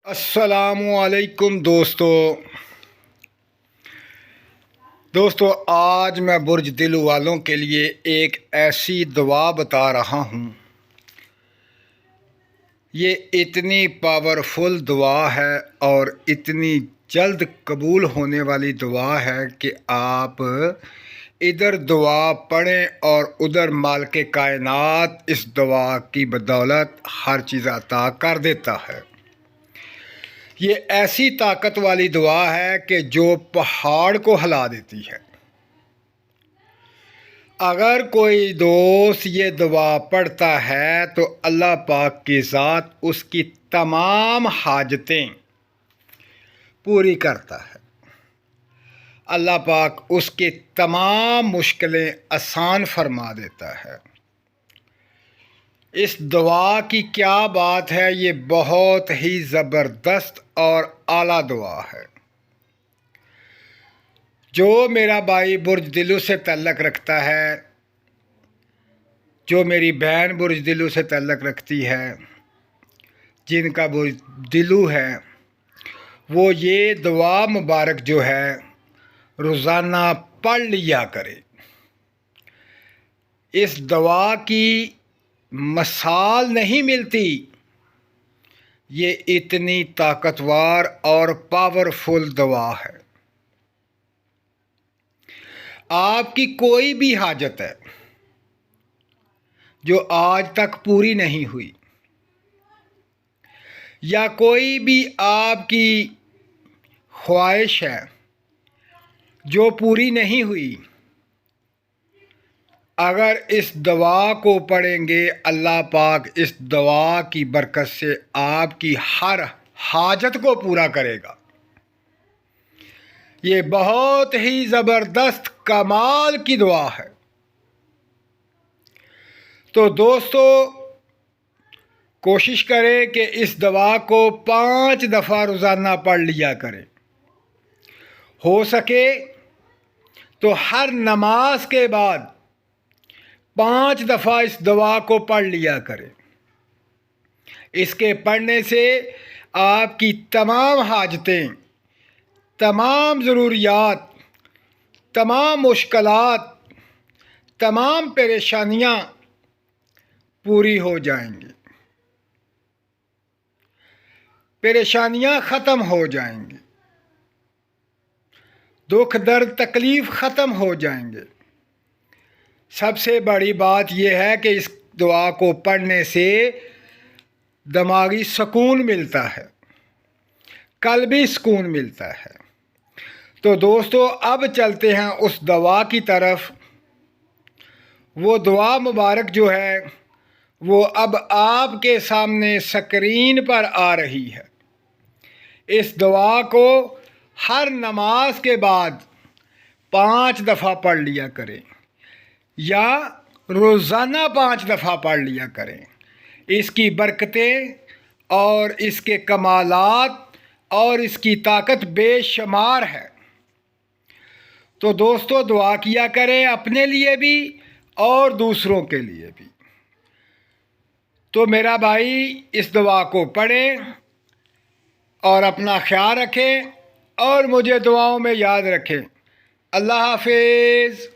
السلام علیکم دوستو آج میں برج دل والوں کے لیے ایک ایسی دعا بتا رہا ہوں. یہ اتنی پاورفل دعا ہے اور اتنی جلد قبول ہونے والی دعا ہے کہ آپ ادھر دعا پڑھیں اور ادھر مالک کائنات اس دعا کی بدولت ہر چیز عطا کر دیتا ہے. یہ ایسی طاقت والی دعا ہے کہ جو پہاڑ کو ہلا دیتی ہے. اگر کوئی دوست یہ دعا پڑھتا ہے تو اللہ پاک کی ذات اس کی تمام حاجتیں پوری کرتا ہے. اللہ پاک اس کی تمام مشکلیں آسان فرما دیتا ہے. اس دعا کی کیا بات ہے، یہ بہت ہی زبردست اور اعلیٰ دعا ہے. جو میرا بھائی برج دلو سے تعلق رکھتا ہے، جو میری بہن برج دلو سے تعلق رکھتی ہے، جن کا برج دلو ہے، وہ یہ دعا مبارک جو ہے روزانہ پڑھ لیا کرے. اس دعا کی مثال نہیں ملتی. یہ اتنی طاقتور اور پاورفل دعا ہے. آپ کی کوئی بھی حاجت ہے جو آج تک پوری نہیں ہوئی، یا کوئی بھی آپ کی خواہش ہے جو پوری نہیں ہوئی، اگر اس دعا کو پڑھیں گے اللہ پاک اس دعا کی برکت سے آپ کی ہر حاجت کو پورا کرے گا. یہ بہت ہی زبردست کمال کی دعا ہے. تو دوستو کوشش کریں کہ اس دعا کو 5 دفعہ روزانہ پڑھ لیا کریں. ہو سکے تو ہر نماز کے بعد 5 دفعہ اس دعا کو پڑھ لیا کریں. اس کے پڑھنے سے آپ کی تمام حاجتیں، تمام ضروریات، تمام مشکلات، تمام پریشانیاں پوری ہو جائیں گی. پریشانیاں ختم ہو جائیں گی، دکھ درد تکلیف ختم ہو جائیں گے. سب سے بڑی بات یہ ہے کہ اس دعا کو پڑھنے سے دماغی سکون ملتا ہے، قلبی سکون ملتا ہے. تو دوستو اب چلتے ہیں اس دعا کی طرف. وہ دعا مبارک جو ہے وہ اب آپ کے سامنے سکرین پر آ رہی ہے. اس دعا کو ہر نماز کے بعد 5 دفعہ پڑھ لیا کریں، یا روزانہ 5 دفعہ پڑھ لیا کریں. اس کی برکتیں اور اس کے کمالات اور اس کی طاقت بے شمار ہے. تو دوستو دعا کیا کریں اپنے لیے بھی اور دوسروں کے لیے بھی. تو میرا بھائی اس دعا کو پڑھیں اور اپنا خیال رکھیں اور مجھے دعاؤں میں یاد رکھیں. اللہ حافظ.